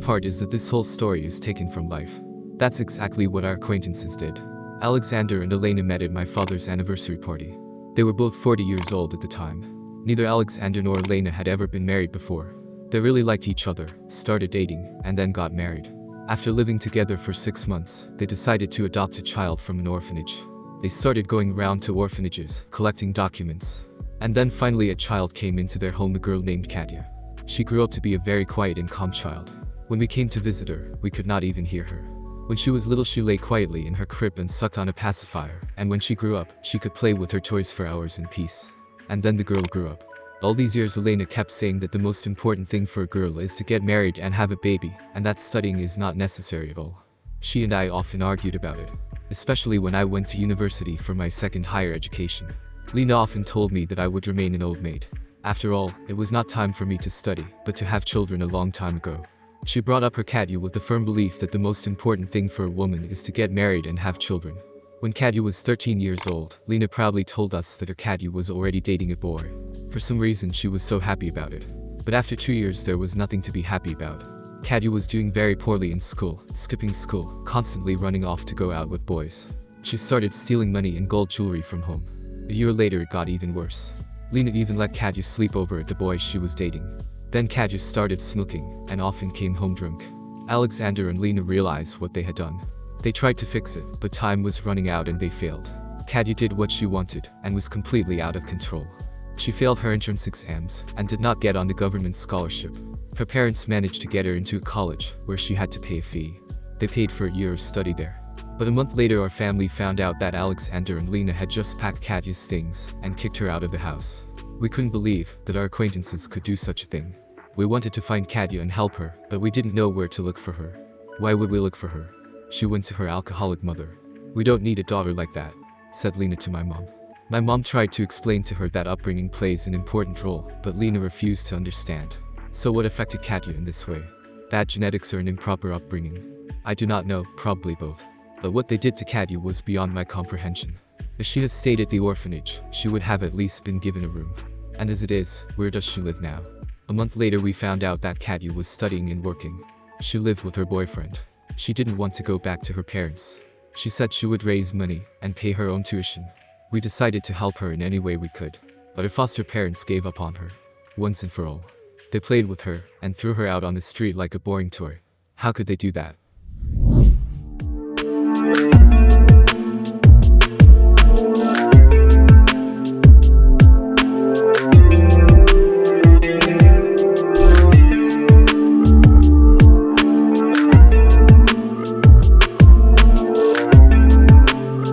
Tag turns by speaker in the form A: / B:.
A: part is that this whole story is taken from life. That's exactly what our acquaintances did. Alexander and Elena met at my father's anniversary party. They were both 40 years old at the time. Neither Alexander nor Elena had ever been married before. They really liked each other, started dating, and then got married. After living together for 6 months, they decided to adopt a child from an orphanage. They started going around to orphanages, collecting documents. And then finally a child came into their home, a girl named Katya. She grew up to be a very quiet and calm child. When we came to visit her, we could not even hear her. When she was little, she lay quietly in her crib and sucked on a pacifier, and when she grew up, she could play with her toys for hours in peace. And then the girl grew up. All these years Elena kept saying that the most important thing for a girl is to get married and have a baby, and that studying is not necessary at all. She and I often argued about it, especially when I went to university for my second higher education. Lena often told me that I would remain an old maid. After all, it was not time for me to study, but to have children a long time ago. She brought up her Katya with the firm belief that the most important thing for a woman is to get married and have children. When Katya was 13 years old, Lena proudly told us that her Katya was already dating a boy. For some reason she was so happy about it. But after 2 years there was nothing to be happy about. Katya was doing very poorly in school, skipping school, constantly running off to go out with boys. She started stealing money and gold jewelry from home. A year later it got even worse. Lena even let Katya sleep over at the boy she was dating. Then Katya started smoking, and often came home drunk. Alexander and Lena realized what they had done. They tried to fix it, but time was running out and they failed. Katya did what she wanted, and was completely out of control. She failed her entrance exams, and did not get on the government scholarship. Her parents managed to get her into a college, where she had to pay a fee. They paid for a year of study there. But a month later our family found out that Alexander and Lena had just packed Katya's things, and kicked her out of the house. We couldn't believe that our acquaintances could do such a thing. We wanted to find Katya and help her, but we didn't know where to look for her. Why would we look for her? She went to her alcoholic mother. We don't need a daughter like that, said Lena to my mom. My mom tried to explain to her that upbringing plays an important role, but Lena refused to understand. So what affected Katya in this way? Bad genetics or an improper upbringing? I do not know, probably both. But what they did to Katya was beyond my comprehension. If she had stayed at the orphanage, she would have at least been given a room. And as it is, where does she live now? A month later we found out that Katya was studying and working. She lived with her boyfriend. She didn't want to go back to her parents. She said she would raise money and pay her own tuition. We decided to help her in any way we could. But her foster parents gave up on her. Once and for all. They played with her and threw her out on the street like a boring toy. How could they do that?